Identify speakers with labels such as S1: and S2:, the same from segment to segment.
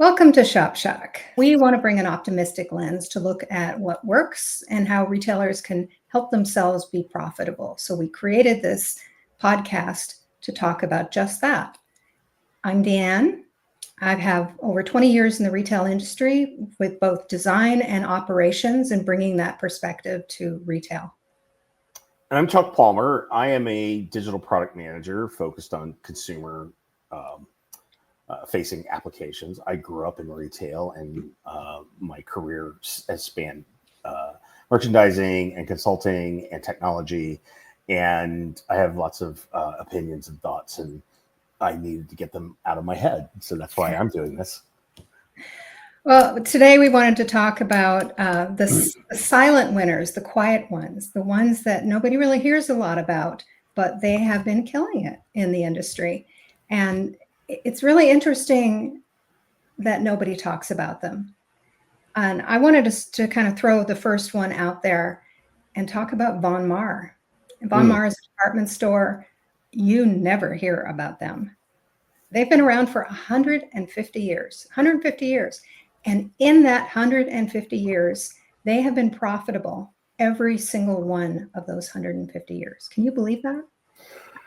S1: Welcome to Shop Shack. We want to bring an optimistic lens to look at what works and how retailers can help themselves be profitable. So we created this podcast to talk about just that. I'm Deanne. I have over 20 years in the retail industry with both design and operations and bringing that perspective to retail.
S2: And I'm Chuck Palmer. I am a digital product manager focused on consumer facing applications. I grew up in retail, and my career has spanned merchandising and consulting and technology. And I have lots of opinions and thoughts, and I needed to get them out of my head. So that's why I'm doing this.
S1: Well, today we wanted to talk about the silent winners, the quiet ones, the ones that nobody really hears a lot about, but they have been killing it in the industry. And it's really interesting that nobody talks about them. And I wanted to kind of throw the first one out there and talk about Von Maur. Von Maur is a department store. You never hear about them. They've been around for 150 years, 150 years. And in that 150 years, they have been profitable every single one of those 150 years. Can you believe that?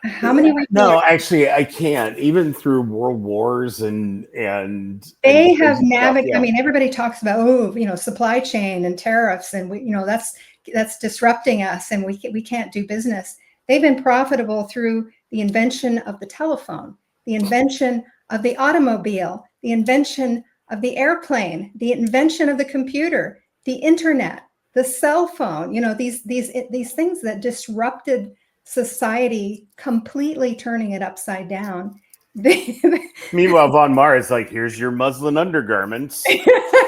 S1: How many?
S2: No, actually, I can't. Even through world wars and
S1: they have navigated. Yeah. I mean, everybody talks about supply chain and tariffs, and that's disrupting us, and we can't do business. They've been profitable through the invention of the telephone, the invention of the automobile, the invention of the airplane, the invention of the computer, the internet, the cell phone. These things that disrupted society, completely turning it upside down.
S2: Meanwhile, Von Maur is like, here's your muslin undergarments.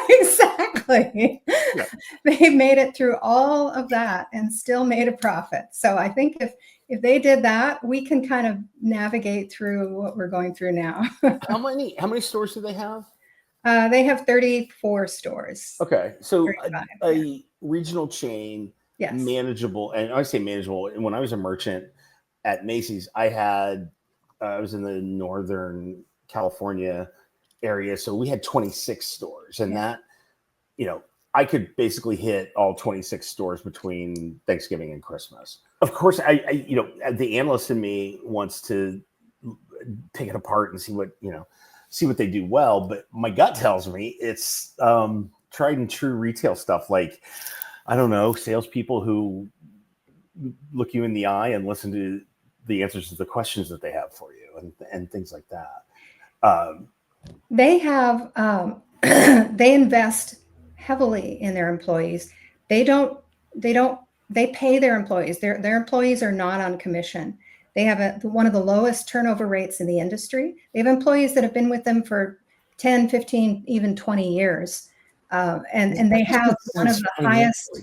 S1: Exactly. Yeah. They made it through all of that and still made a profit. So I think if they did that, we can kind of navigate through what we're going through now.
S2: How many stores do they have?
S1: They have 34 stores.
S2: Okay, so a regional chain. Yes. Manageable, and I say manageable. And when I was a merchant at Macy's, I was in the Northern California area, so we had 26 stores, and that, I could basically hit all 26 stores between Thanksgiving and Christmas. Of course, I the analyst in me wants to take it apart and see what they do well, but my gut tells me it's tried and true retail stuff, like, I don't know, salespeople who look you in the eye and listen to the answers to the questions that they have for you, and things like that.
S1: They have they invest heavily in their employees. They pay their employees. Their employees are not on commission. They have one of the lowest turnover rates in the industry. They have employees that have been with them for 10, 15, even 20 years. And they have one of the highest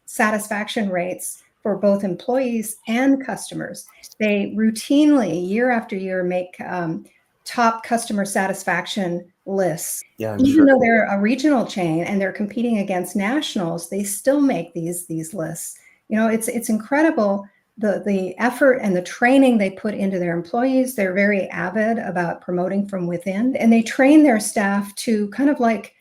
S1: satisfaction rates for both employees and customers. They routinely, year after year, make top customer satisfaction lists. Yeah, even though they're a regional chain and they're competing against nationals, they still make these lists. It's incredible the effort and the training they put into their employees. They're very avid about promoting from within, and they train their staff to kind of like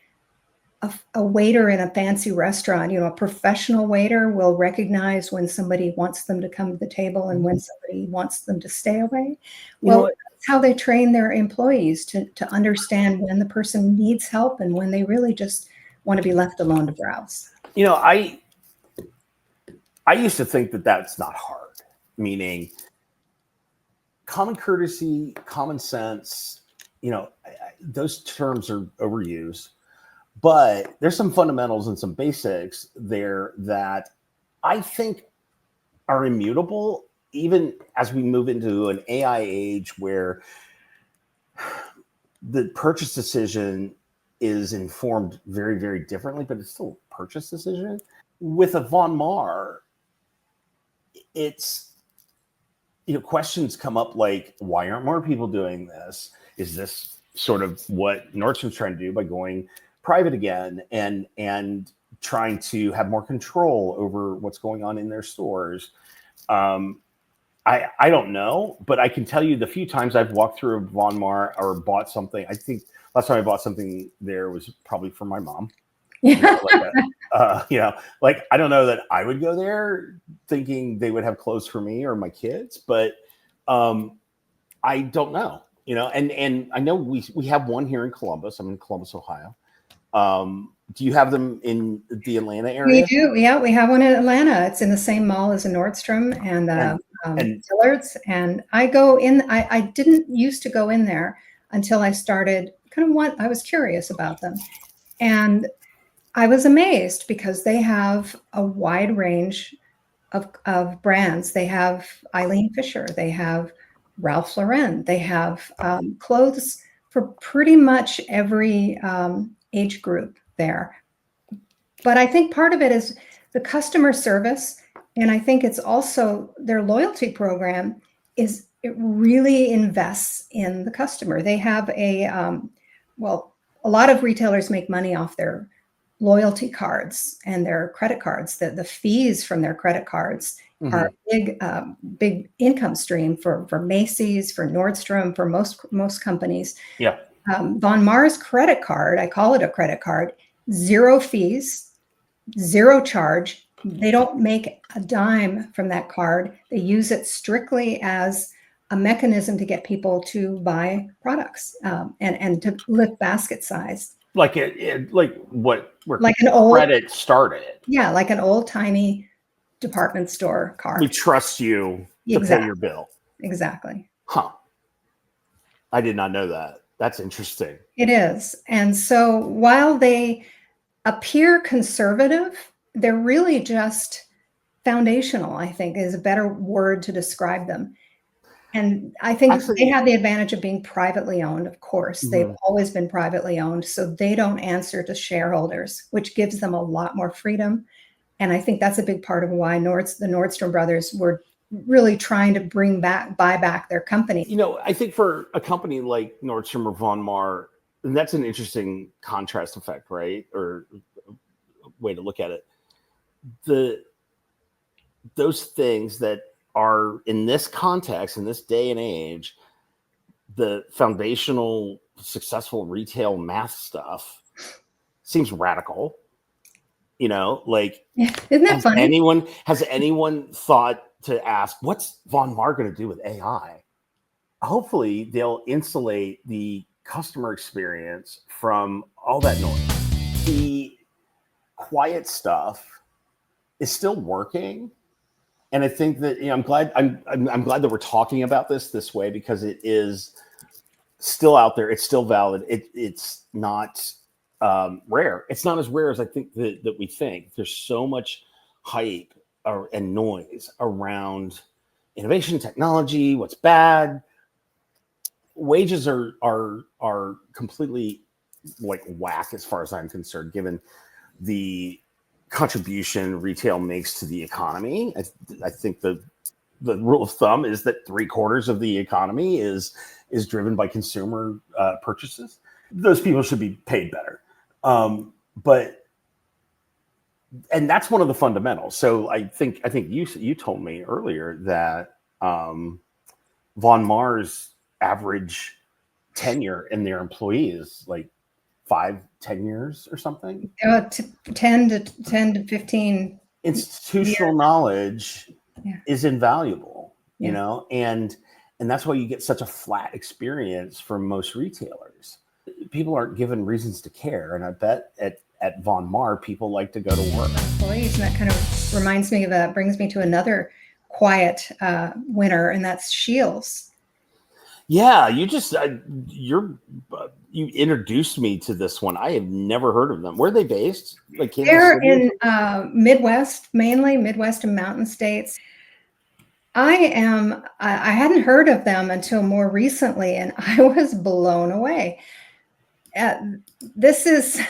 S1: a waiter in a fancy restaurant. A professional waiter will recognize when somebody wants them to come to the table and when somebody wants them to stay away. Well, that's how they train their employees to understand when the person needs help and when they really just want to be left alone to browse.
S2: I used to think that that's not hard, meaning common courtesy, common sense, those terms are overused. But there's some fundamentals and some basics there that I think are immutable, even as we move into an AI age where the purchase decision is informed very, very differently, but it's still a purchase decision. With a Von Maur, it's, questions come up like, why aren't more people doing this? Is this sort of what Nordstrom's trying to do by going private again and trying to have more control over what's going on in their stores? I don't know, but I can tell you the few times I've walked through a Von Maur or bought something. I think last time I bought something there was probably for my mom.
S1: Yeah.
S2: Like I don't know that I would go there thinking they would have clothes for me or my kids, but I don't know. And I know we have one here in Columbus. I'm in Columbus, Ohio. Do you have them in the Atlanta area?
S1: We do. Yeah, we have one in Atlanta. It's in the same mall as a Nordstrom and Dillard's. And I go in. I didn't used to go in there until I started I was curious about them. And I was amazed because they have a wide range of brands. They have Eileen Fisher. They have Ralph Lauren. They have clothes for pretty much every age group there. But I think part of it is the customer service. And I think it's also their loyalty program it really invests in the customer. They have a lot of retailers make money off their loyalty cards and their credit cards. The fees from their credit cards are a big income stream for Macy's, for Nordstrom, for most companies.
S2: Yeah.
S1: Von Maur's credit card, I call it a credit card, 0 fees, 0 charge. They don't make a dime from that card. They use it strictly as a mechanism to get people to buy products and to lift basket size.
S2: Like where
S1: an old
S2: credit started.
S1: Yeah, like an old-timey department store card.
S2: We trust you to pay your bill.
S1: Exactly.
S2: Huh. I did not know that. That's interesting.
S1: It is. And so while they appear conservative, they're really just foundational, I think, is a better word to describe them. And I think they have the advantage of being privately owned, of course. They've always been privately owned, so they don't answer to shareholders, which gives them a lot more freedom. And I think that's a big part of why the Nordstrom brothers were really trying to buy back their company.
S2: I think for a company like Nordstrom or Von Maur, that's an interesting contrast effect, right? Or way to look at it. Those things that are in this context, in this day and age, the foundational successful retail math stuff seems radical. Isn't that funny? Has anyone thought to ask, what's Von Maur going to do with AI? Hopefully they'll insulate the customer experience from all that noise. The quiet stuff is still working. And I think that I'm glad that we're talking about this way, because it is still out there. It's still valid. It's not rare. It's not as rare as I think that we think. There's so much hype and noise around innovation, technology, what's bad. Wages are completely like whack as far as I'm concerned, given the contribution retail makes to the economy. I think the rule of thumb is that 3/4 of the economy is driven by consumer purchases. Those people should be paid better. And that's one of the fundamentals. So I think you told me earlier that Von Maur's average tenure in their employees like 5-10 years or something.
S1: 10 to 15.
S2: Institutional knowledge is invaluable, and that's why you get such a flat experience from most retailers. People aren't given reasons to care, and I bet at Von Maur people like to go to work.
S1: Employees, and that kind of brings me to another quiet winner, and that's Scheels.
S2: Yeah, you introduced me to this one. I have never heard of them. Where are they based? Like Kansas
S1: They're
S2: City?
S1: In Midwest, mainly Midwest and Mountain States. I hadn't heard of them until more recently, and I was blown away. This is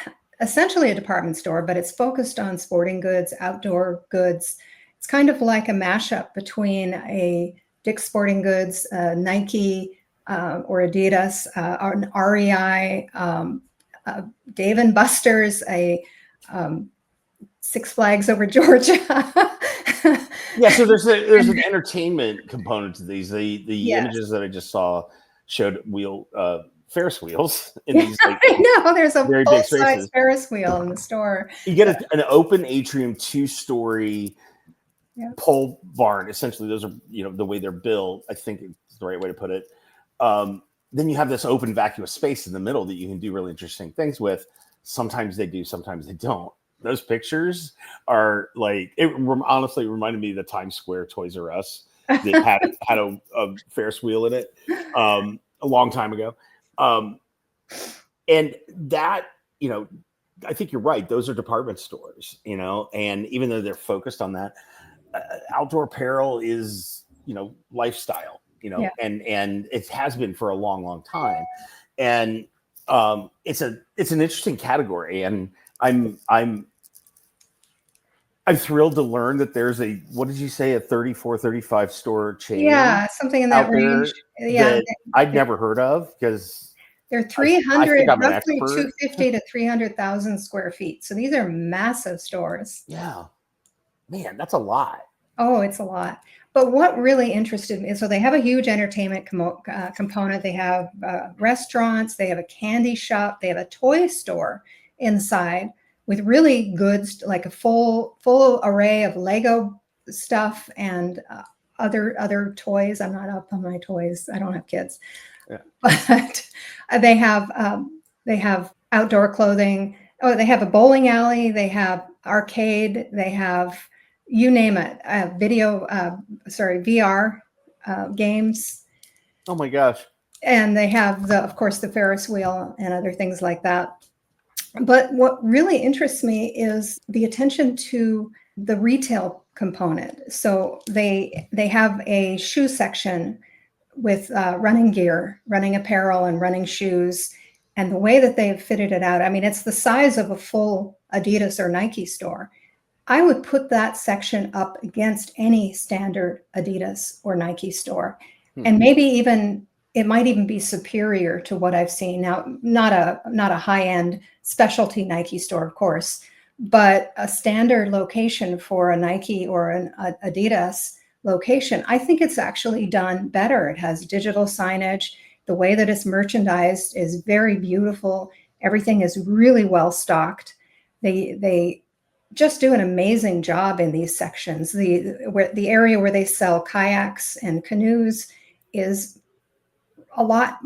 S1: essentially a department store, but it's focused on sporting goods, outdoor goods. It's kind of like a mashup between a Dick's Sporting Goods, Nike, or Adidas, an REI, Dave & Buster's, a Six Flags over Georgia.
S2: Yeah, so there's an entertainment component to these. The
S1: Yes.
S2: images that I just saw showed Ferris wheels in these like
S1: I know there's a
S2: very big
S1: full-size
S2: spaces.
S1: Ferris wheel in the store.
S2: You get an open atrium, 2-story
S1: Yeah.
S2: pole barn. Essentially, those are the way they're built. I think it's the right way to put it. Then you have this open vacuous space in the middle that you can do really interesting things with. Sometimes they do, sometimes they don't. Those pictures are like, it honestly reminded me of the Times Square Toys R Us that had a Ferris wheel in it a long time ago. And that, I think you're right. Those are department stores, and even though they're focused on that, outdoor apparel is, lifestyle,
S1: Yeah.
S2: and it has been for a long, long time. And it's an interesting category. And I'm thrilled to learn that there's what did you say, a 34, 35 store chain?
S1: Yeah, something in that range. Yeah.
S2: That I'd never heard of, because
S1: they're 300,
S2: I'm an
S1: roughly
S2: expert.
S1: 250 to 300,000 square feet. So these are massive stores.
S2: Yeah. Man, that's a lot.
S1: Oh, it's a lot. But what really interested me, so they have a huge entertainment component. They have restaurants, they have a candy shop, they have a toy store inside with really goods, like a full array of Lego stuff and other toys. I'm not up on my toys. I don't have kids. Yeah. But they have outdoor clothing. Oh, they have a bowling alley. They have arcade. They have, you name it, VR games.
S2: Oh my gosh.
S1: And they have of course, the Ferris wheel and other things like that. But what really interests me is the attention to the retail component. So they have a shoe section with running gear, running apparel, and running shoes. And the way that they've fitted it out, I mean, it's the size of a full Adidas or Nike store. I would put that section up against any standard Adidas or Nike store. And maybe even, it might even be superior to what I've seen. Now, not a high-end specialty Nike store, of course, but a standard location for a Nike or an Adidas location, I think it's actually done better. It has digital signage. The way that it's merchandised is very beautiful. Everything is really well stocked. They just do an amazing job in these sections. The area where they sell kayaks and canoes is a lot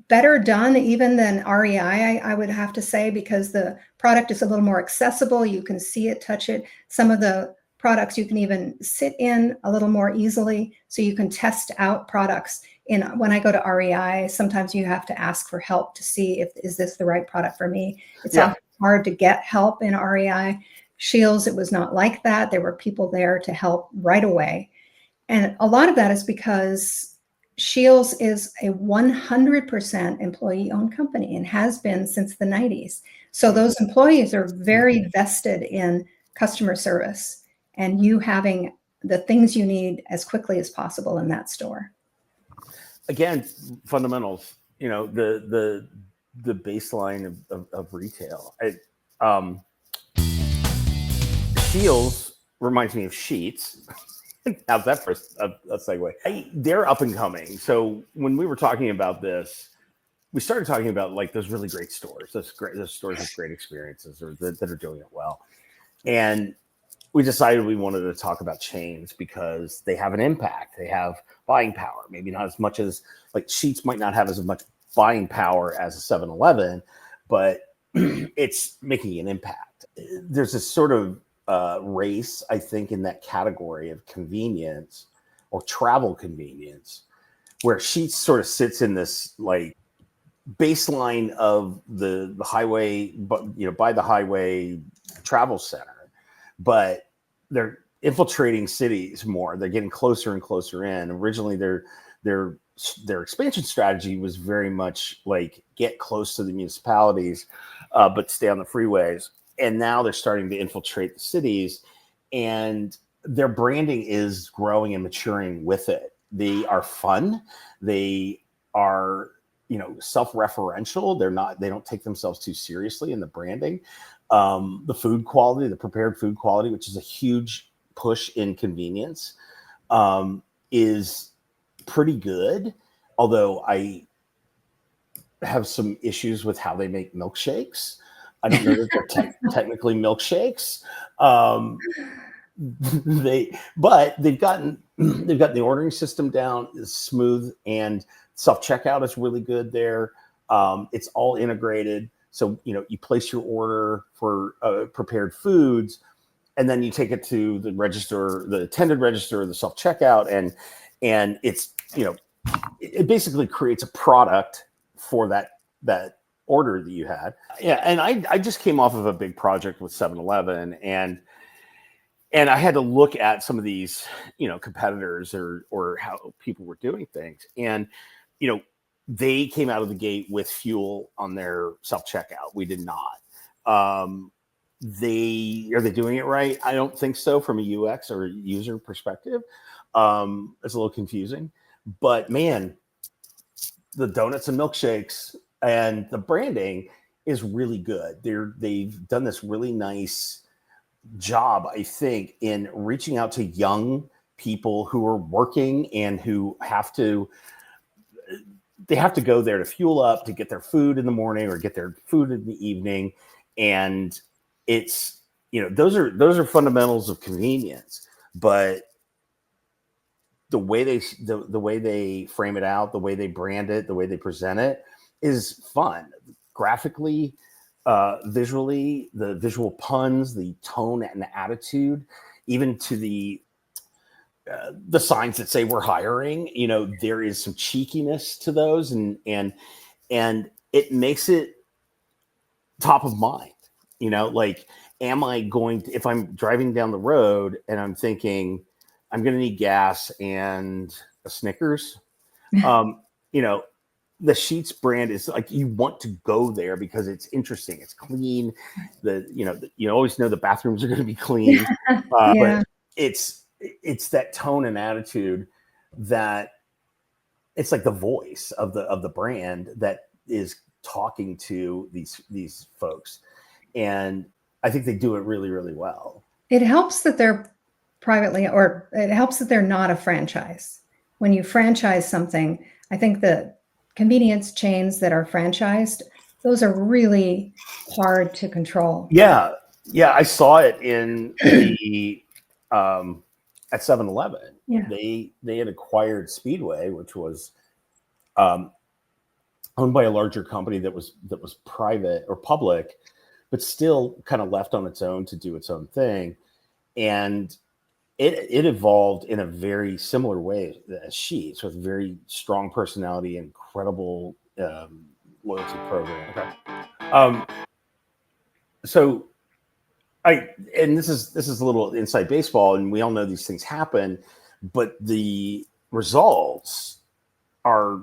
S1: better done even than REI, I would have to say, because the product is a little more accessible. You can see it, touch it. Some of the products you can even sit in a little more easily, so you can test out products. When I go to REI, sometimes you have to ask for help to see is this the right product for me. It's often hard to get help in REI. Scheels, it was not like that. There were people there to help right away. And a lot of that is because Scheels is a 100% employee-owned company and has been since the 90s. So those employees are very vested in customer service and you having the things you need as quickly as possible in that store. Again,
S2: fundamentals, the baseline of retail. Scheels reminds me of Sheets. How's that for a segue? They're up and coming. So when we were talking about this, we started talking about like those really great stores, those stores with great experiences or that are doing it well. And we decided we wanted to talk about chains because they have an impact. They have buying power, maybe not as much as like Sheets might not have as much buying power as a 7-Eleven, but it's making an impact. There's this sort of race, I think, in that category of convenience or travel convenience, where Sheets sort of sits in this like baseline of the highway, but by the highway travel center. But they're infiltrating cities more. They're getting closer and closer in. Originally, their expansion strategy was very much like get close to the municipalities, but stay on the freeways. And now they're starting to infiltrate the cities, and their branding is growing and maturing with it. They are fun. They are, self-referential. They don't take themselves too seriously in the branding. The food quality, the prepared food quality, which is a huge push in convenience, is pretty good. Although I have some issues with how they make milkshakes. I don't know that they're technically milkshakes. They've gotten the ordering system down is smooth, and self-checkout is really good there. It's all integrated. So, you place your order for prepared foods, and then you take it to the register, the attended register, the self-checkout, and it's, it basically creates a product for that order that you had. Yeah. And I just came off of a big project with 7-Eleven, and I had to look at some of these, competitors or how people were doing things. And, they came out of the gate with fuel on their self-checkout. We did not. Are they doing it right? I don't think so from a UX or user perspective. It's a little confusing, but man, the donuts and milkshakes and the branding is really good. They've done this really nice job, I think, in reaching out to young people who are working and who have to go there to fuel up, to get their food in the morning or get their food in the evening. And it's, those are fundamentals of convenience, but the way they frame it out, the way they brand it, the way they present it is fun. Graphically, visually, the visual puns, the tone and the attitude, even to the signs that say we're hiring, there is some cheekiness to those, and it makes it top of mind. Like, am I going to, if I'm driving down the road and I'm thinking I'm going to need gas and a Snickers, the Sheetz brand is like, you want to go there because it's interesting, it's clean. You always know the bathrooms are going to be clean, but it's that tone and attitude that it's like the voice of the brand that is talking to these folks, and I think they do it really, really well.
S1: It helps that they're privately, or it helps that they're not a franchise. When you franchise something, I think the convenience chains that are franchised, those are really hard to control.
S2: Yeah. I saw it in the at 7-Eleven.
S1: Yeah.
S2: They had acquired Speedway, which was owned by a larger company that was private or public, but still kind of left on its own to do its own thing. And it evolved in a very similar way as Sheetz, with very strong personality, incredible loyalty program. Okay. So this is a little inside baseball, and we all know these things happen, but the results are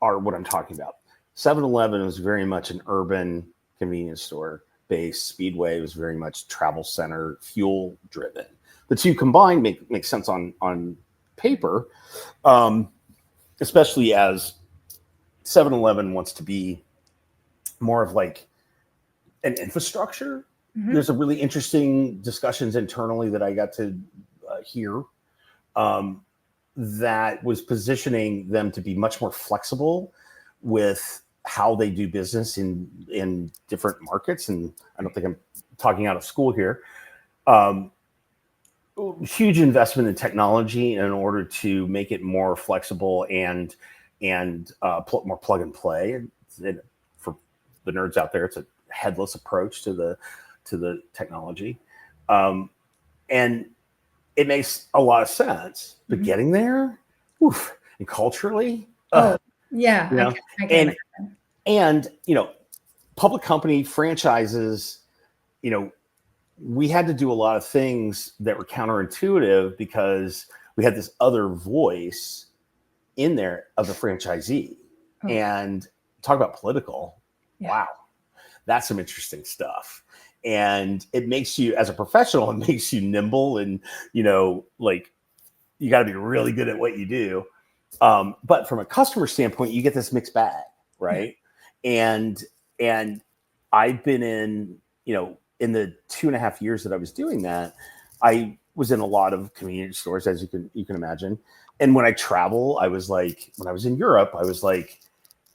S2: what I'm talking about. 7-Eleven was very much an urban convenience store based. Speedway was very much travel center, fuel driven. The two combined make sense on paper, especially as 7-Eleven wants to be more of like an infrastructure. Mm-hmm. There's a really interesting discussions internally that I got to hear that was positioning them to be much more flexible with how they do business in different markets. And I don't think I'm talking out of school here. Huge investment in technology in order to make it more flexible and more plug and play. For the nerds out there, it's a headless approach to the technology, and it makes a lot of sense. But getting there, and culturally,
S1: yeah,
S2: and public company franchises, we had to do a lot of things that were counterintuitive because we had this other voice in there of the franchisee. And talk about political. Yeah. Wow. That's some interesting stuff. And it makes you, as a professional, it makes you nimble, and, like, you got to be really good at what you do. But from a customer standpoint, you get this mixed bag, right? Yeah. And I've been in, in the 2.5 years that I was doing that, I was in a lot of convenience stores, as you can imagine. And when I travel, I was like, when I was in Europe, I was like,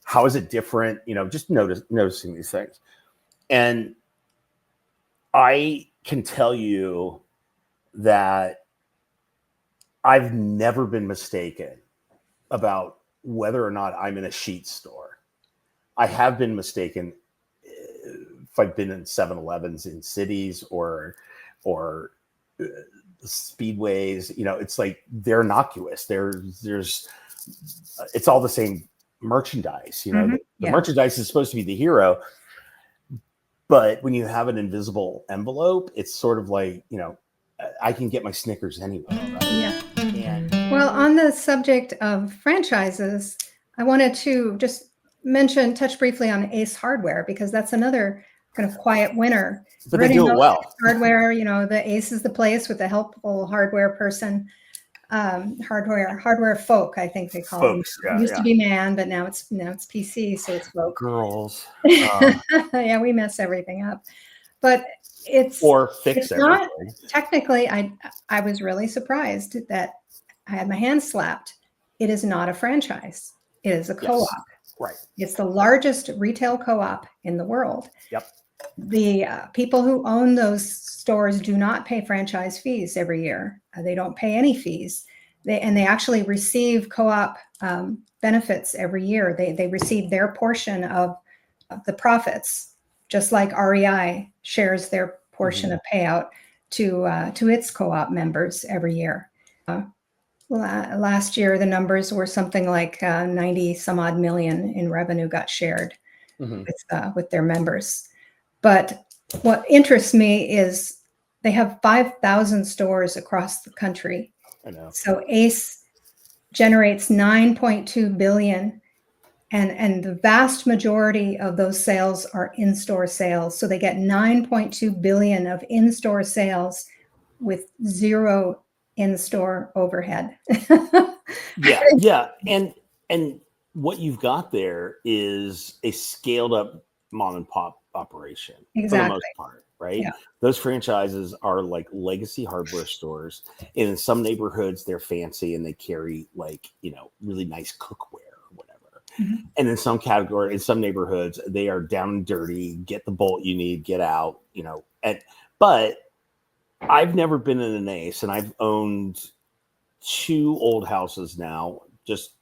S2: how is it different? Just noticing these things. And I can tell you that I've never been mistaken about whether or not I'm in a sheet store. I have been mistaken if I've been in 7-Elevens in cities or speedways. It's like they're innocuous. There's it's all the same merchandise. The merchandise is supposed to be the hero, but when you have an invisible envelope, it's sort of like, I can get my Snickers anywhere, right?
S1: Yeah. Well, on the subject of franchises, I wanted to just touch briefly on Ace Hardware, because that's another kind of quiet winner.
S2: But they do it well.
S1: Hardware, the Ace is the place with the helpful hardware person. Hardware folk, I think they call
S2: folks,
S1: them. It used to be man, but now it's PC, so it's folk.
S2: Girls.
S1: Yeah, we mess everything up. But it's everything. Not technically. I was really surprised that I had my hand slapped. It is not a franchise. It is a co-op.
S2: Yes, right.
S1: It's the largest retail co-op in the world.
S2: Yep.
S1: The people who own those stores do not pay franchise fees every year. They don't pay any fees. They actually receive co-op benefits every year. They receive their portion of the profits, just like REI shares their portion of payout to its co-op members every year. Last year, the numbers were something like 90 some odd million in revenue got shared with their members. But what interests me is they have 5,000 stores across the country.
S2: I know.
S1: So Ace generates 9.2 billion. And the vast majority of those sales are in-store sales. So they get 9.2 billion of in-store sales with zero in-store overhead.
S2: Yeah. And what you've got there is a scaled up mom and pop operation for the most part, right? Yeah. Those franchises are like legacy hardware stores. And in some neighborhoods, they're fancy and they carry like, really nice cookware. Mm-hmm. And in some neighborhoods, they are down and dirty, get the bolt you need, get out, but I've never been in an Ace, and I've owned 2 old houses now, just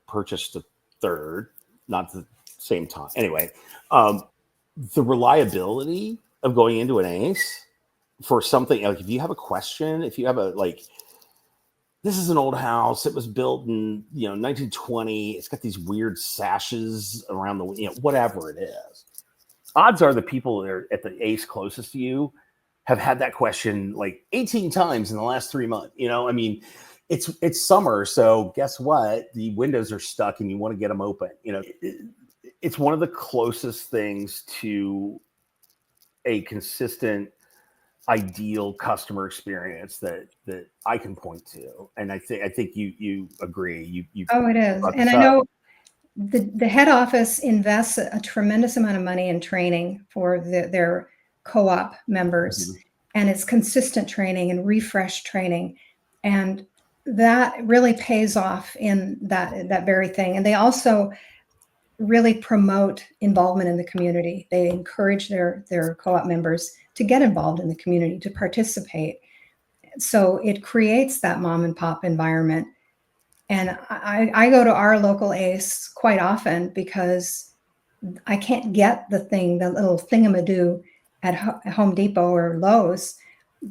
S2: purchased a third, not the same time. Anyway, the reliability of going into an Ace for something, like if you have a question, if you have this is an old house. It was built in, 1920. It's got these weird sashes around the, whatever it is. Odds are the people that are at the Ace closest to you have had that question like 18 times in the last 3 months. It's summer, so guess what? The windows are stuck and you want to get them open. It's one of the closest things to a consistent ideal customer experience that I can point to, and I think you agree.
S1: Oh, it is, and I know the head office invests a tremendous amount of money in training for their co-op members, and it's consistent training and refresh training, and that really pays off in that very thing. And they also really promote involvement in the community. They encourage their co-op members to get involved in the community, to participate. So it creates that mom and pop environment. And I go to our local Ace quite often because I can't get the little thingamadoo at Home Depot or Lowe's,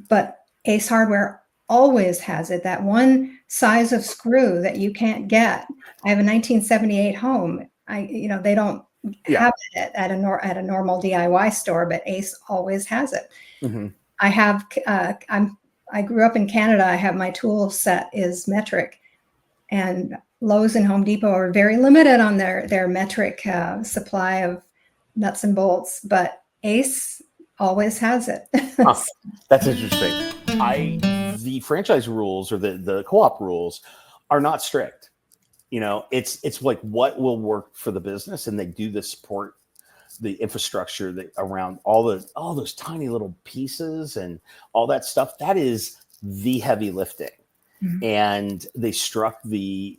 S1: but Ace Hardware always has it, that one size of screw that you can't get. I have a 1978 home. They don't have it at a normal DIY store, but Ace always has it. Mm-hmm. I grew up in Canada. I have my tool set is metric, and Lowe's and Home Depot are very limited on their metric supply of nuts and bolts, but Ace always has it.
S2: That's interesting. The franchise rules or the co-op rules are not strict. It's like what will work for the business, and they do the support the infrastructure that around all those tiny little pieces and all that stuff, that is the heavy lifting. Mm-hmm. And they struck the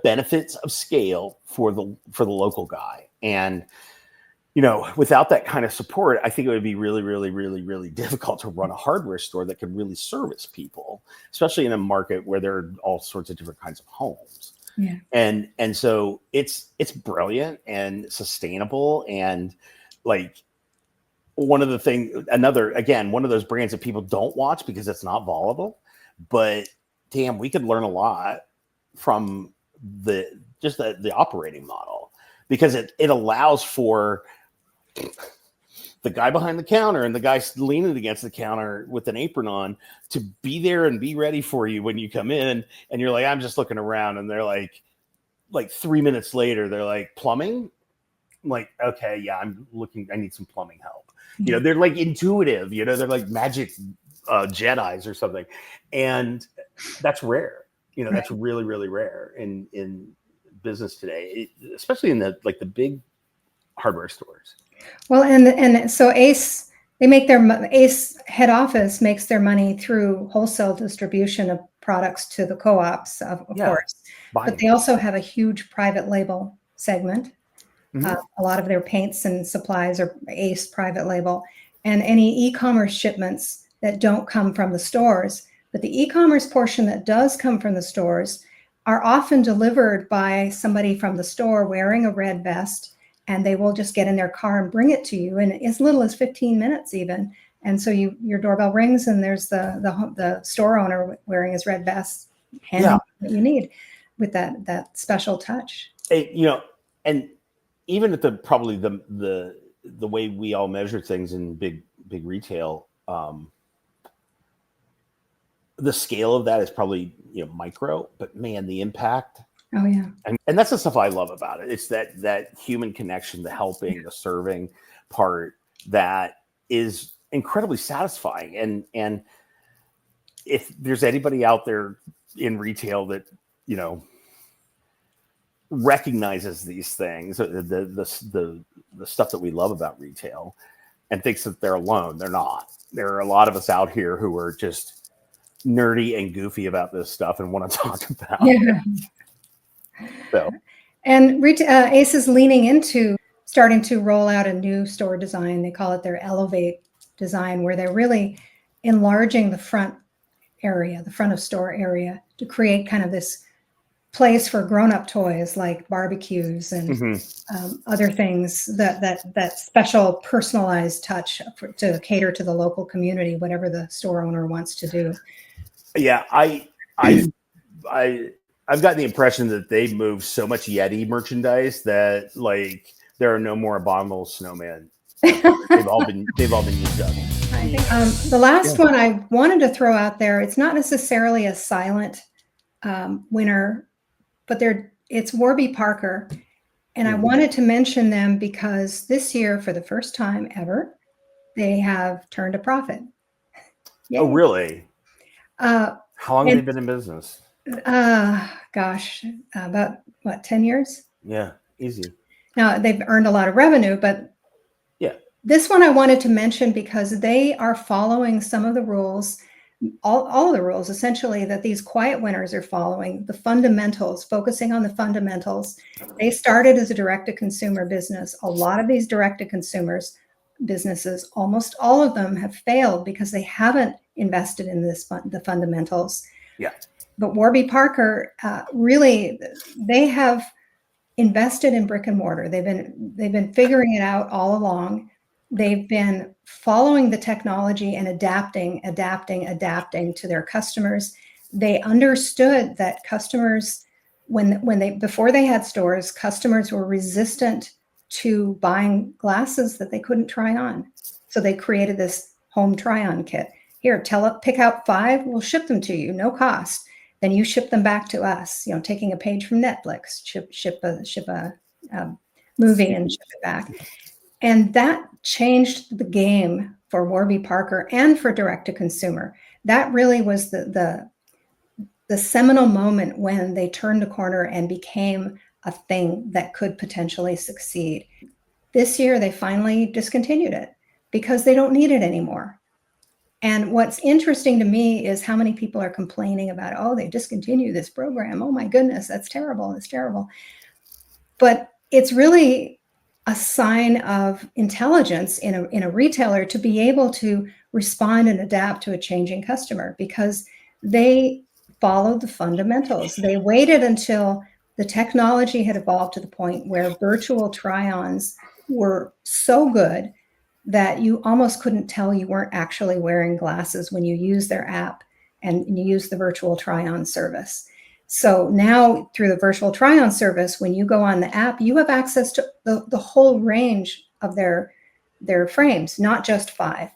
S2: benefits of scale for the local guy. And without that kind of support, I think it would be really, really, really, really difficult to run a hardware store that could really service people, especially in a market where there are all sorts of different kinds of homes.
S1: Yeah.
S2: And so it's brilliant and sustainable, and like one of those brands that people don't watch because it's not volatile, but damn, we could learn a lot from the operating model, because it allows for the guy behind the counter and the guy leaning against the counter with an apron on to be there and be ready for you when you come in. And you're like, I'm just looking around, and they're like 3 minutes later, they're like, plumbing? I'm like, okay, yeah, I'm looking, I need some plumbing help. Mm-hmm. They're like intuitive, they're like magic Jedis or something. And that's rare. Right. That's really, really rare in business today, especially in the big hardware stores.
S1: Well, and so Ace head office makes their money through wholesale distribution of products to the co-ops, of course. But they also have a huge private label segment. Mm-hmm. A lot of their paints and supplies are Ace private label, and any e-commerce shipments that don't come from the stores. But the e-commerce portion that does come from the stores are often delivered by somebody from the store wearing a red vest, and they will just get in their car and bring it to you in as little as 15 minutes even. And so your doorbell rings, and there's the store owner wearing his red vest, handing what you need with that special touch.
S2: And even at the way we all measure things in big retail, the scale of that is probably micro, but man, the impact.
S1: Oh yeah.
S2: And that's the stuff I love about it. It's that human connection, the helping, the serving part that is incredibly satisfying. And if there's anybody out there in retail that recognizes these things, the stuff that we love about retail, and thinks that they're alone, they're not. There are a lot of us out here who are just nerdy and goofy about this stuff and want to talk about it. So,
S1: and Ace is leaning into starting to roll out a new store design. They call it their Elevate design, where they're really enlarging the front of store area, to create kind of this place for grown-up toys like barbecues and mm-hmm. Other things that special personalized touch to cater to the local community, whatever the store owner wants to do.
S2: Yeah, I've gotten the impression that they've moved so much Yeti merchandise that there are no more abominable snowmen. They've all been used up.
S1: The last one I wanted to throw out there, it's not necessarily a silent winner, but it's Warby Parker. And mm-hmm. I wanted to mention them because this year, for the first time ever, they have turned a profit.
S2: Yay. Oh, really? How long have they been in business?
S1: Gosh, about 10 years?
S2: Yeah, easy.
S1: Now, they've earned a lot of revenue, but
S2: yeah,
S1: this one I wanted to mention because they are following some of the rules, all of the rules essentially that these quiet winners are following, the fundamentals, focusing on the fundamentals. They started as a direct-to-consumer business. A lot of these direct-to-consumer businesses, almost all of them, have failed because they haven't invested in the fundamentals.
S2: Yeah.
S1: But Warby Parker, really, they have invested in brick and mortar. They've been figuring it out all along. They've been following the technology and adapting to their customers. They understood that customers, before they had stores, customers were resistant to buying glasses that they couldn't try on. So they created this home try-on kit. Here, pick out 5, we'll ship them to you, no cost. Then you ship them back to us, taking a page from Netflix, ship a movie and ship it back. And that changed the game for Warby Parker and for direct-to-consumer. That really was the seminal moment when they turned a corner and became a thing that could potentially succeed. This year, they finally discontinued it because they don't need it anymore. And what's interesting to me is how many people are complaining about, oh, they discontinued this program. Oh my goodness, that's terrible. It's terrible. But it's really a sign of intelligence in a retailer to be able to respond and adapt to a changing customer, because they followed the fundamentals. They waited until the technology had evolved to the point where virtual try-ons were so good that you almost couldn't tell you weren't actually wearing glasses when you use their app and you use the virtual try-on service. So now through the virtual try-on service, when you go on the app, you have access to the whole range of their frames, not just 5.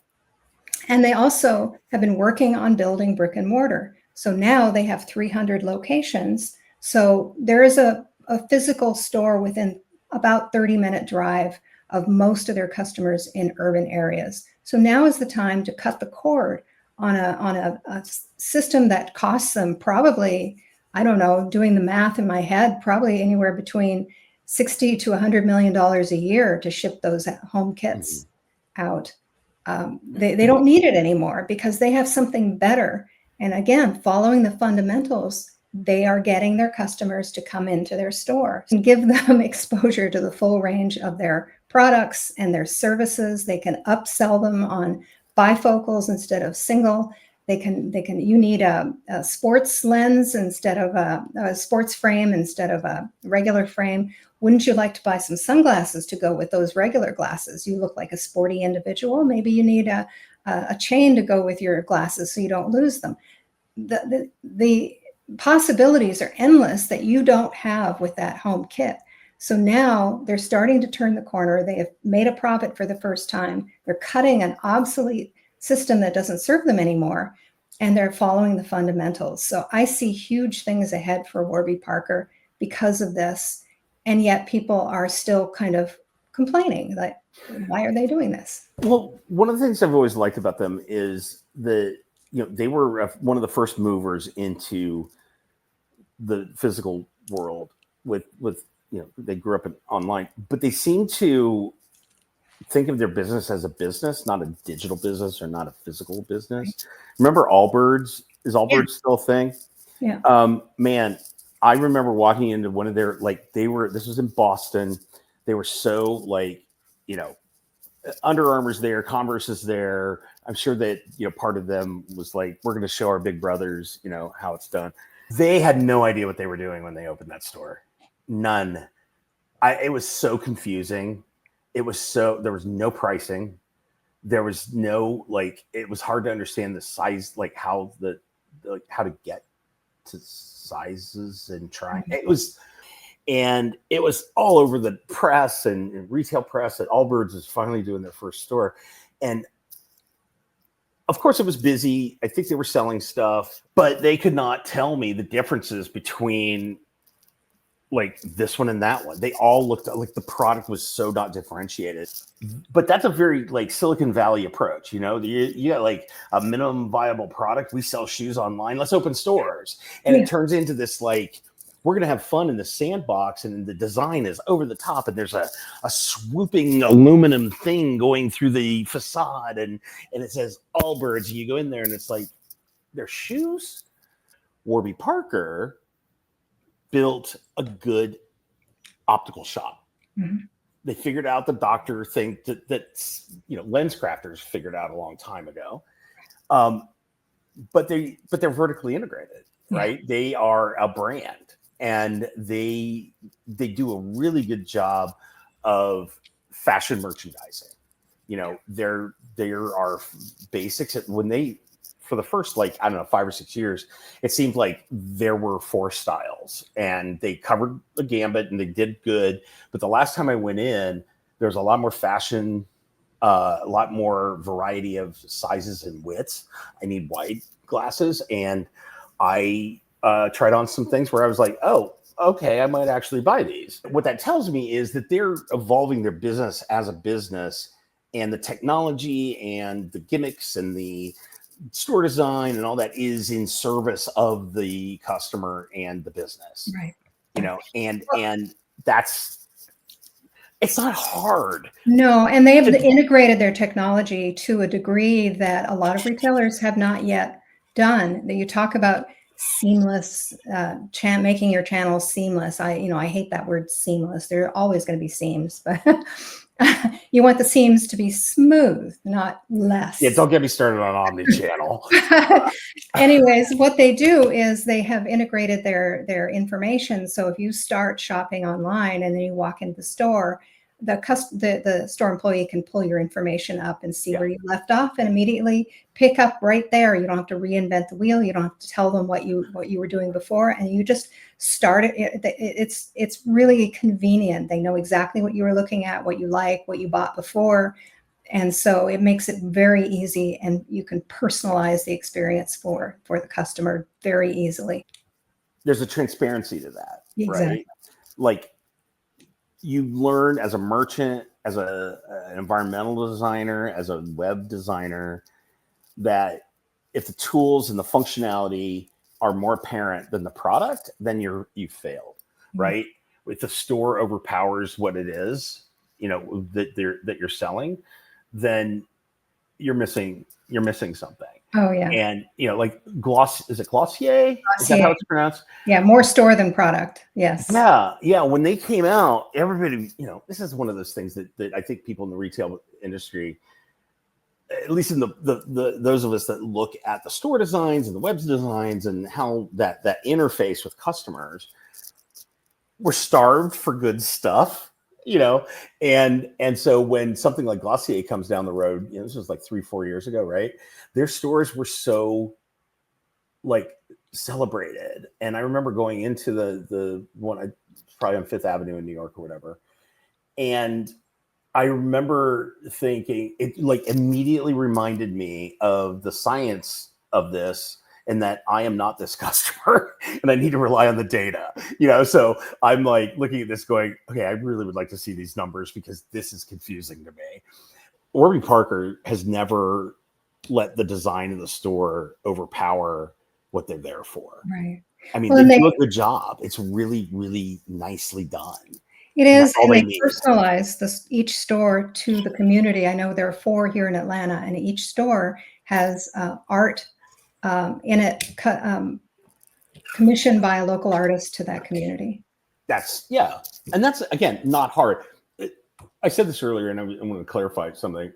S1: And they also have been working on building brick and mortar. So now they have 300 locations. So there is a physical store within about 30-minute drive of most of their customers in urban areas. So now is the time to cut the cord on a system that costs them probably, I don't know, doing the math in my head, probably anywhere between $60 to $100 million a year to ship those home kits out. They don't need it anymore because they have something better. And again, following the fundamentals, they are getting their customers to come into their store and give them exposure to the full range of their products and their services. They can upsell them on bifocals instead of single. You need a sports lens instead of a sports frame instead of a regular frame. Wouldn't you like to buy some sunglasses to go with those regular glasses? You look like a sporty individual. Maybe you need a chain to go with your glasses so you don't lose them. The possibilities are endless that you don't have with that home kit. So now they're starting to turn the corner. They have made a profit for the first time. They're cutting an obsolete system that doesn't serve them anymore, and they're following the fundamentals. So I see huge things ahead for Warby Parker because of this, and yet people are still kind of complaining, like, why are they doing this?
S2: Well, one of the things I've always liked about them is they were one of the first movers into the physical world with they grew up online, but they seem to think of their business as a business, not a digital business or not a physical business. Right. Remember Allbirds? Is Allbirds still a thing?
S1: Yeah.
S2: Man, I remember walking into one of their, this was in Boston. They were so Under Armour's there, Converse is there. I'm sure that, part of them was like, we're going to show our big brothers, how it's done. They had no idea what they were doing when they opened that store. None. It was so confusing. There was no pricing. There was no, it was hard to understand the size, how to get to sizes and trying. It was all over the press and retail press that Allbirds is finally doing their first store. And of course it was busy. I think they were selling stuff, but they could not tell me the differences between this one and that one. They all looked like the product was so not differentiated. But that's a very Silicon Valley approach. You got a minimum viable product. We sell shoes online. Let's open stores. And it turns into this we're going to have fun in the sandbox, and the design is over the top, and there's a swooping aluminum thing going through the facade, and it says Allbirds, and you go in there and it's they're shoes. Warby Parker built a good optical shop. Mm-hmm. They figured out the doctor thing that lens crafters figured out a long time ago. But they're vertically integrated, right? Yeah. They are a brand, and they do a really good job of fashion merchandising. There are basics when they, for the first 5 or 6 years, it seemed like there were 4 styles, and they covered the gambit and they did good. But the last time I went in, there's a lot more fashion, a lot more variety of sizes and widths. I need wide glasses, and I tried on some things where I was like, oh, okay, I might actually buy these. What that tells me is that they're evolving their business as a business, and the technology and the gimmicks and the store design and all that is in service of the customer and the business.
S1: Right.
S2: And that's, It's not hard.
S1: No, and they have integrated their technology to a degree that a lot of retailers have not yet done. That you talk about seamless, making your channels seamless. I hate that word seamless. There are always going to be seams, but you want the seams to be smooth, not less.
S2: Yeah, don't get me started on omni-channel.
S1: Anyways, what they do is they have integrated their information. So if you start shopping online and then you walk into the store, the store employee can pull your information up and see where you left off and immediately pick up right there. You don't have to reinvent the wheel. You don't have to tell them what you were doing before, and you just start it. It's really convenient. They know exactly what you were looking at, what you like, what you bought before. And so it makes it very easy, and you can personalize the experience for the customer very easily.
S2: There's a transparency to that,
S1: exactly.
S2: Right? Like, you learn as a merchant, as an environmental designer, as a web designer, that if the tools and the functionality are more apparent than the product, then you failed, right? If the store overpowers what it is, that you're selling, then you're missing something.
S1: Oh yeah.
S2: And like is it Glossier? Is that how it's pronounced?
S1: Yeah, more store than product. Yes.
S2: Yeah. When they came out, everybody, this is one of those things that I think people in the retail industry, at least in those of us that look at the store designs and the web designs and how that interface with customers, we're starved for good stuff. And so when something like Glossier comes down the road, this was like 3-4 years ago, right? Their stores were so like celebrated. And I remember going into the one, probably on Fifth Avenue in New York or whatever. And I remember thinking, it like immediately reminded me of the science of this, and that I am not this customer and I need to rely on the data, so I'm like looking at this going, okay, I really would like to see these numbers because this is confusing to me. Warby Parker has never let the design of the store overpower what they're there for.
S1: Right.
S2: I mean, they do a good job. It's really, really nicely done.
S1: It is, and they personalize each store to the community. I know there are 4 here in Atlanta, and each store has art in it, commissioned by a local artist to that community.
S2: And that's, again, not hard. I said this earlier, and I want to clarify something.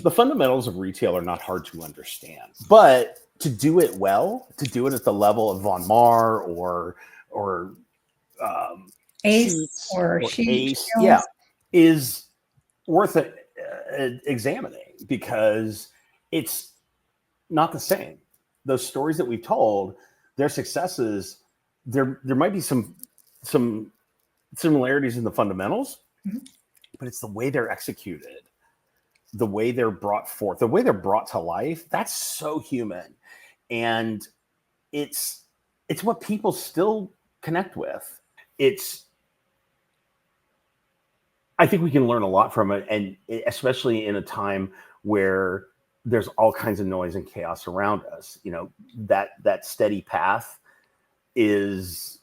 S2: The fundamentals of retail are not hard to understand, but to do it well, to do it at the level of Von Maur or
S1: Ace or
S2: Ace, is worth examining, because it's not the same. Those stories that we've told, their successes, there might be some similarities in the fundamentals, but it's the way they're executed, the way they're brought forth, the way they're brought to life. That's so human, and it's what people still connect with. I think we can learn a lot from it, and especially in a time where there's all kinds of noise and chaos around us. That steady path is,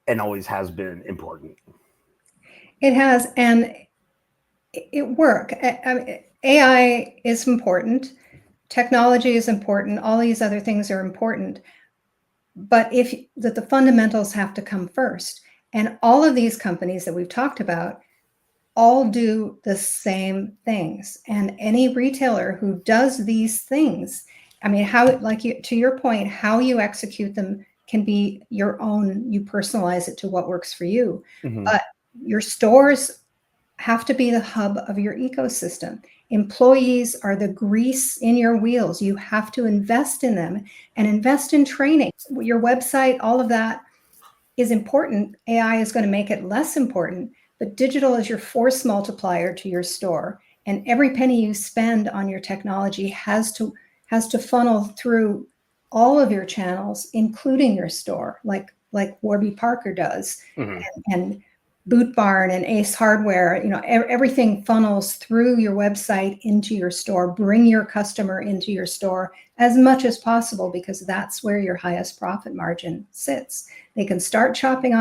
S2: and always has been, important.
S1: It has, and it works. AI is important. Technology is important. All these other things are important, but the fundamentals have to come first. And all of these companies that we've talked about all do the same things. And any retailer who does these things, I mean, to your point, how you execute them can be your own. You personalize it to what works for you. But your stores have to be the hub of your ecosystem. Employees are the grease in your wheels. You have to invest in them and invest in training. Your website, all of that is important. AI is going to make it less important, but digital is your force multiplier to your store. And every penny you spend on your technology has to funnel through all of your channels, including your store, like Warby Parker does, and Boot Barn and Ace Hardware. Everything funnels through your website into your store. Bring your customer into your store as much as possible, because that's where your highest profit margin sits. They can start shopping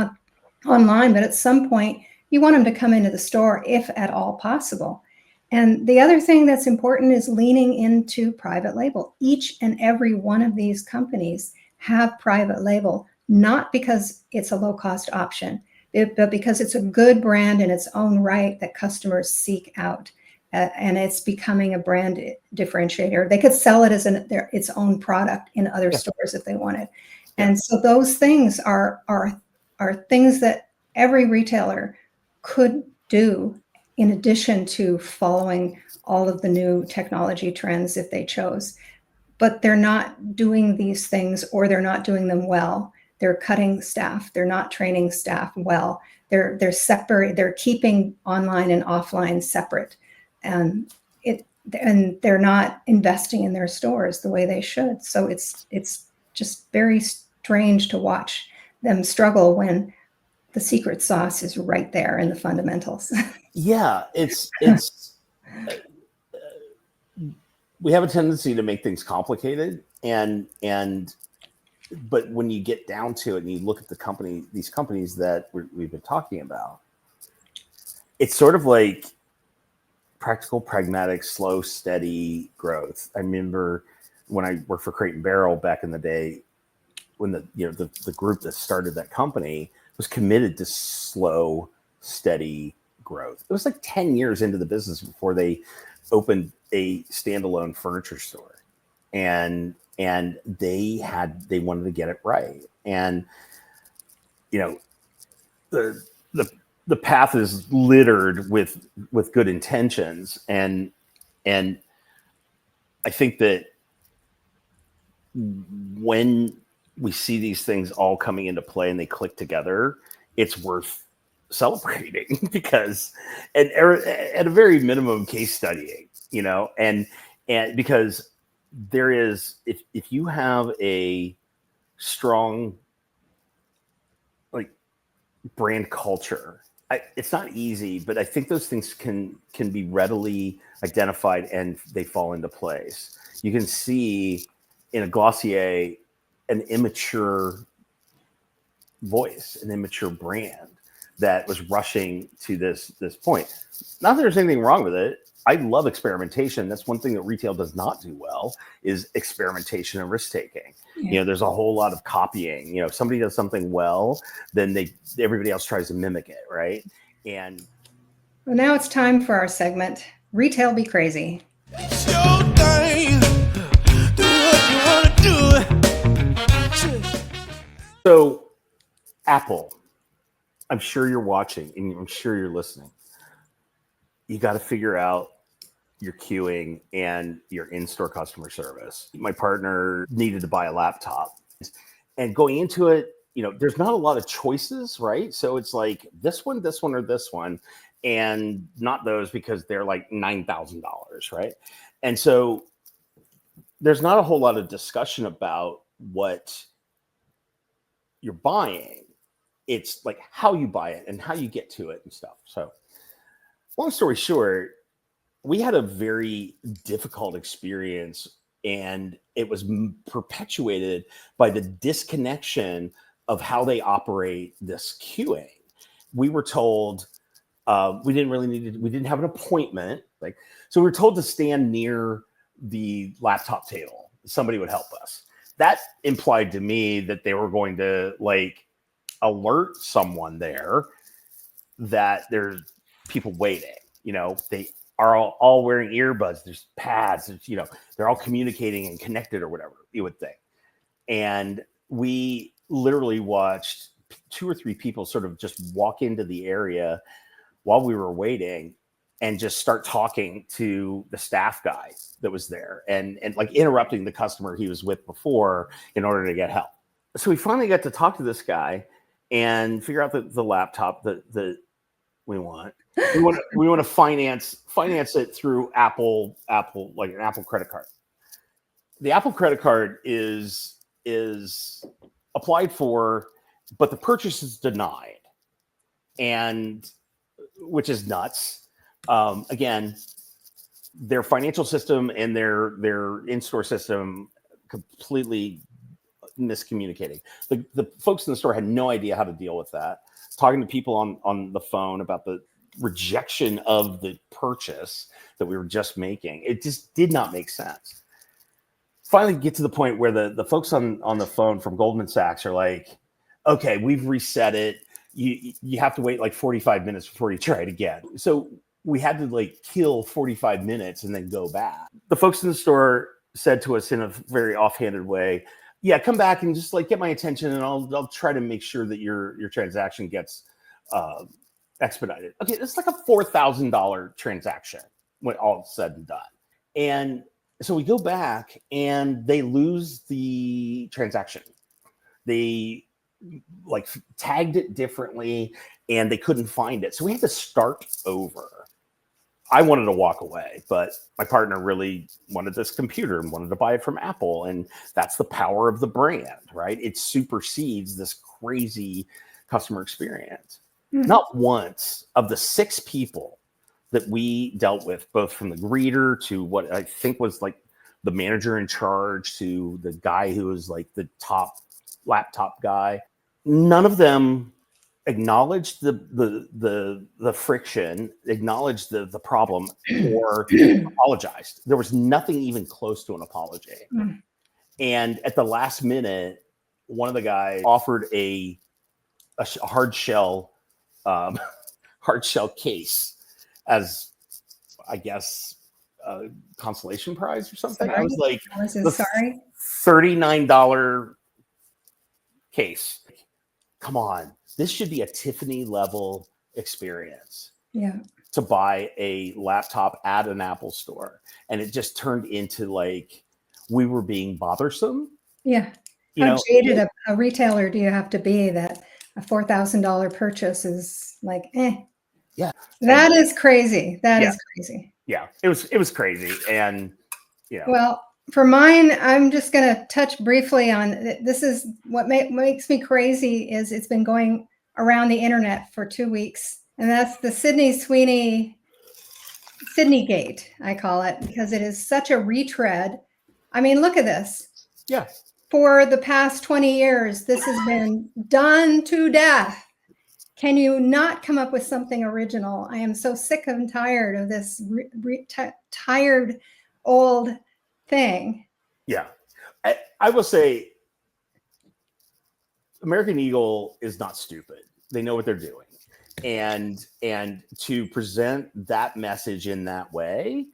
S1: online, but at some point You want them to come into the store if at all possible. And the other thing that's important is leaning into private label. Each and every one of these companies have private label, not because it's a low-cost option, but because it's a good brand in its own right that customers seek out. And it's becoming a brand differentiator. They could sell it as its own product in other stores if they wanted. And so those things are things that every retailer could do in addition to following all of the new technology trends if they chose. But they're not doing these things, or they're not doing them well. They're cutting staff. They're not training staff well. They're separate. They're keeping online and offline separate. And they're not investing in their stores the way they should. So it's just very strange to watch them struggle when the secret sauce is right there in the fundamentals.
S2: Yeah, it's we have a tendency to make things complicated, but when you get down to it and you look at these companies that we've been talking about, it's sort of like practical, pragmatic, slow, steady growth. I remember when I worked for Crate and Barrel back in the day, when the group that started that company was committed to slow, steady growth. It was like 10 years into the business before they opened a standalone furniture store, and they wanted to get it right. And the path is littered with good intentions, and I think that when we see these things all coming into play and they click together, it's worth celebrating because, and at a very minimum, case studying, and because there is, if you have a strong brand culture, it's not easy, but I think those things can be readily identified and they fall into place. You can see in a Glossier an immature voice, an immature brand that was rushing to this point. Not that there's anything wrong with it. I love experimentation. That's one thing that retail does not do well, is experimentation and risk taking. Yeah. There's a whole lot of copying. If somebody does something well, then everybody else tries to mimic it, right? And
S1: well, now it's time for our segment, Retail Be Crazy.
S3: It's your thing. Do what you want to do.
S2: So, Apple, I'm sure you're watching and I'm sure you're listening. You got to figure out your queuing and your in-store customer service. My partner needed to buy a laptop, and going into it, there's not a lot of choices, right? So it's like this one, or this one, and not those because they're like $9,000, right? And so there's not a whole lot of discussion about what you're buying. It's like how you buy it and how you get to it and stuff. So long story short, we had a very difficult experience, and it was perpetuated by the disconnection of how they operate this queuing. We were told we didn't have an appointment. So we were told to stand near the laptop table. Somebody would help us. That implied to me that they were going to alert someone there that there's people waiting. They are all wearing earbuds. There's pads. They're all communicating and connected or whatever you would think. And we literally watched 2 or 3 people sort of just walk into the area while we were waiting and just start talking to the staff guy that was there and interrupting the customer he was with before in order to get help. So we finally got to talk to this guy and figure out the laptop that we want. We want to finance it through Apple, like an Apple credit card. The Apple credit card is applied for, but the purchase is denied, and which is nuts. Again, their financial system and their in-store system completely miscommunicating. The folks in the store had no idea how to deal with that. talking to people on the phone about the rejection of the purchase that we were just making. It just did not make sense. Finally get to the point where the folks on the phone from Goldman Sachs are like, okay, we've reset it. You have to wait like 45 minutes before you try it again. So we had to like kill 45 minutes and then go back. The folks in the store said to us in a very offhanded way, yeah, come back and just like get my attention and I'll try to make sure that your transaction gets expedited. Okay, it's like a $4,000 transaction when all is said and done. And so we go back and they lose the transaction. They like tagged it differently and they couldn't find it. So we had to start over. I wanted to walk away, but my partner really wanted this computer and wanted to buy it from Apple. And that's the power of the brand, right? It supersedes this crazy customer experience. Mm-hmm. Not once of the 6 people that we dealt with, both from the greeter to what I think was like the manager in charge to the guy who was like the top laptop guy, none of them acknowledged the friction, acknowledged the problem, or apologized. There was nothing even close to an apology. Mm. And at the last minute, one of the guys offered a hard shell case as, I guess, a consolation prize or something. Sorry? I was like,
S1: sorry,
S2: $39 case. Come on, this should be a Tiffany level experience.
S1: Yeah.
S2: To buy a laptop at an Apple store. And it just turned into like we were being bothersome.
S1: Yeah. How jaded a retailer do you have to be that a $4,000 purchase is like,
S2: Yeah.
S1: That is crazy. That is crazy.
S2: Yeah. It was crazy. And
S1: well, for mine, I'm just going to touch briefly on this. Is what makes me crazy is it's been going around the internet for 2 weeks, and that's the Sydney Gate, I call it, because it is such a retread. I mean, look at this.
S2: Yeah.
S1: For the past 20 years, this has been done to death. Can you not come up with something original? I am so sick and tired of this tired old thing.
S2: Yeah. I will say American Eagle is not stupid. They know what they're doing. And to present that message in that way,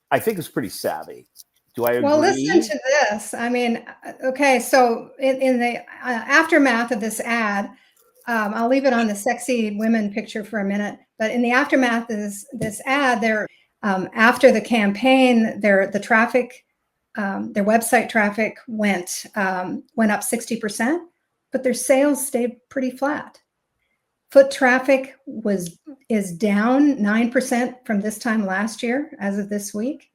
S2: I think is pretty savvy. Do I agree?
S1: Well, listen to this. I mean, okay, so in the aftermath of this ad, I'll leave it on the sexy women picture for a minute, but in the aftermath of this ad, there after the campaign, the traffic, their website traffic went up 60%, but their sales stayed pretty flat. Foot traffic is down 9% from this time last year as of this week.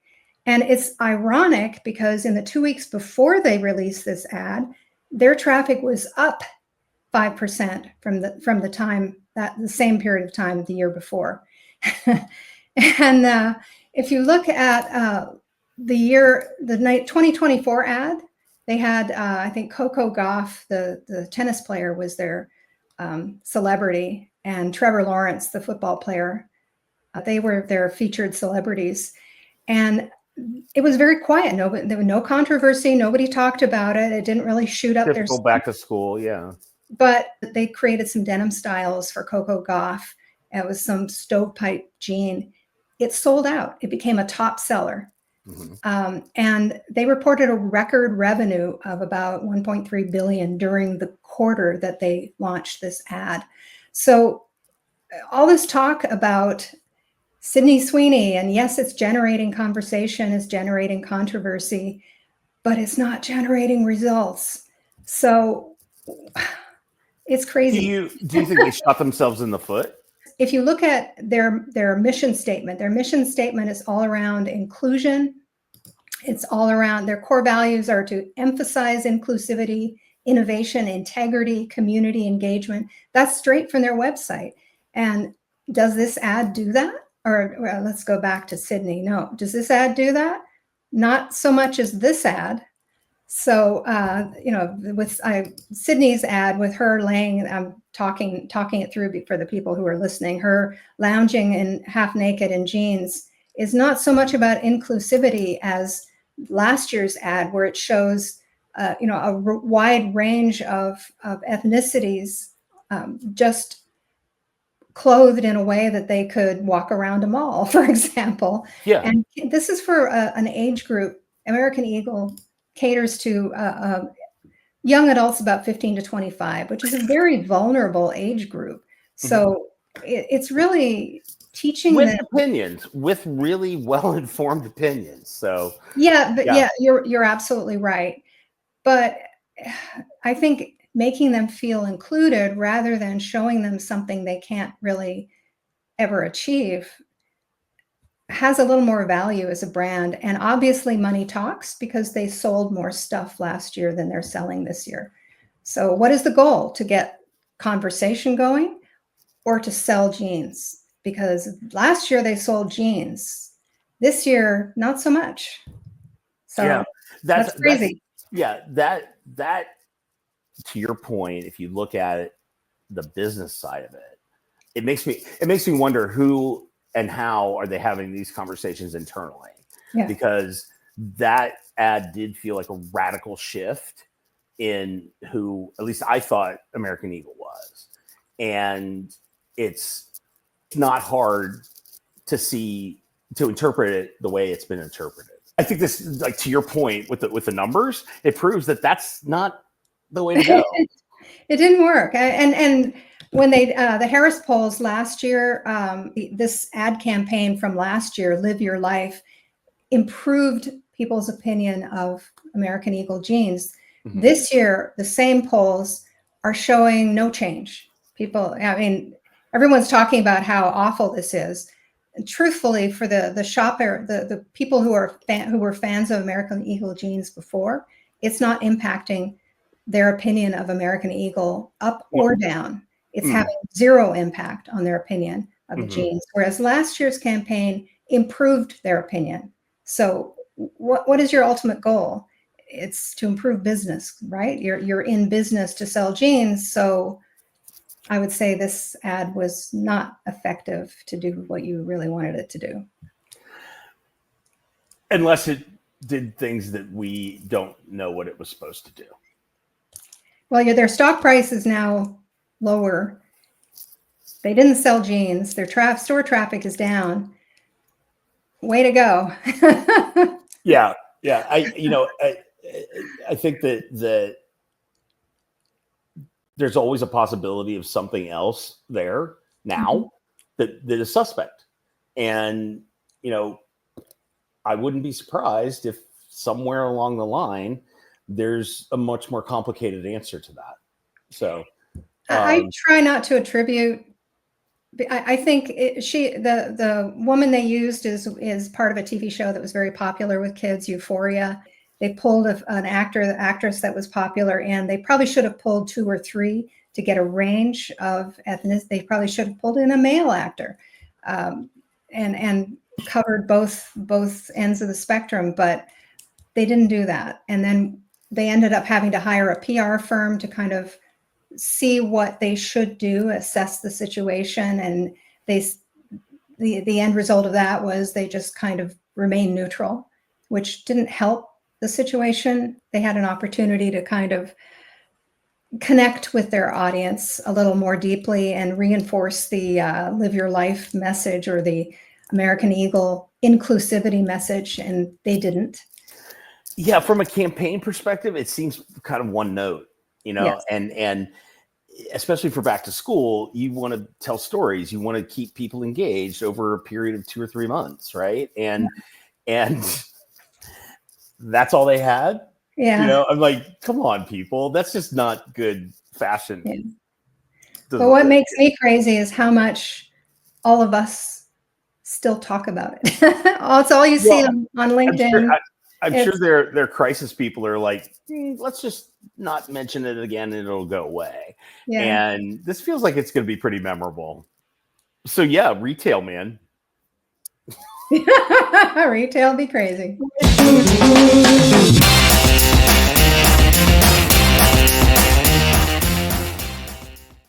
S1: And it's ironic because in the 2 weeks before they released this ad, their traffic was up 5% from the time that the same period of time the year before. And if you look at the 2024 ad, they had I think Coco Gauff, the tennis player, was their celebrity, and Trevor Lawrence, the football player. They were their featured celebrities, and it was very quiet. There was no controversy. Nobody talked about it. It didn't really shoot up their
S2: go back to school. Yeah.
S1: But they created some denim styles for Coco Gauff. It was some stovepipe jean. It sold out. It became a top seller. Mm-hmm. And they reported a record revenue of about $1.3 billion during the quarter that they launched this ad. So all this talk about Sydney Sweeney, and yes, it's generating conversation, it's generating controversy, but it's not generating results. So it's crazy.
S2: Do you think they shot themselves in the foot?
S1: If you look at their mission statement is all around inclusion. It's all around, their core values are to emphasize inclusivity, innovation, integrity, community engagement. That's straight from their website. And does this ad do that? Or well, let's go back to Sydney. No. Does this ad do that? Not so much as this ad. So, with Sydney's ad, with her laying, talking it through for the people who are listening, her lounging and half naked in jeans is not so much about inclusivity as last year's ad, where it shows, a wide range of ethnicities, just clothed in a way that they could walk around a mall, for example.
S2: Yeah.
S1: And this is for an age group. American Eagle caters to young adults about 15 to 25, which is a very vulnerable age group. So it's really teaching
S2: with
S1: them
S2: opinions, with really well-informed opinions. So
S1: yeah, you're absolutely right. But I think making them feel included rather than showing them something they can't really ever achieve has a little more value as a brand. And obviously money talks, because they sold more stuff last year than they're selling this year. So what is the goal? To get conversation going or to sell jeans? Because last year they sold jeans. This year, not so much. So
S2: yeah,
S1: that's crazy.
S2: That to your point, if you look at it, the business side of it, it makes me wonder who and how are they having these conversations internally?
S1: Yeah.
S2: Because that ad did feel like a radical shift in who, at least I thought American Eagle was. And it's not hard to interpret it the way it's been interpreted. I think this, like to your point with the numbers, it proves that that's not the way to go.
S1: It didn't work. And when they the Harris polls last year, this ad campaign from last year, Live Your Life, improved people's opinion of American Eagle jeans. This year, the same polls are showing no change. Everyone's talking about how awful this is. And truthfully, for the shopper, the people who were fans of American Eagle jeans before, it's not impacting their opinion of American Eagle up or down. It's having zero impact on their opinion of the jeans, whereas last year's campaign improved their opinion. So what is your ultimate goal? It's to improve business, right? You're in business to sell jeans. So I would say this ad was not effective to do what you really wanted it to do.
S2: Unless it did things that we don't know what it was supposed to do.
S1: Well, their stock price is now lower. They didn't sell jeans. Their store traffic is down. Way to go.
S2: Yeah. I think that there's always a possibility of something else there now that is suspect. And, I wouldn't be surprised if somewhere along the line, there's a much more complicated answer to that. So
S1: I try not to attribute. I think the woman they used is part of a TV show that was very popular with kids, Euphoria. They pulled an actress that was popular, and they probably should have pulled 2 or 3 to get a range of ethnicity. They probably should have pulled in a male actor, and covered both ends of the spectrum, but they didn't do that. And then they ended up having to hire a PR firm to kind of see what they should do, assess the situation. And the end result of that was they just kind of remained neutral, which didn't help the situation. They had an opportunity to kind of connect with their audience a little more deeply and reinforce the Live Your Life message or the American Eagle inclusivity message, and they didn't.
S2: Yeah, from a campaign perspective, it seems kind of one note,
S1: Yes.
S2: and especially for back to school, you want to tell stories, you want to keep people engaged over a period of 2 or 3 months, right? And that's all they had.
S1: Yeah.
S2: I'm like, come on, people, that's just not good fashion.
S1: Yeah. But what makes me crazy is how much all of us still talk about it. It's all you see on LinkedIn.
S2: I'm sure their crisis people are like, let's just not mention it again and it'll go away. Yeah. And this feels like it's going to be pretty memorable. So yeah, retail, man.
S1: Retail be crazy.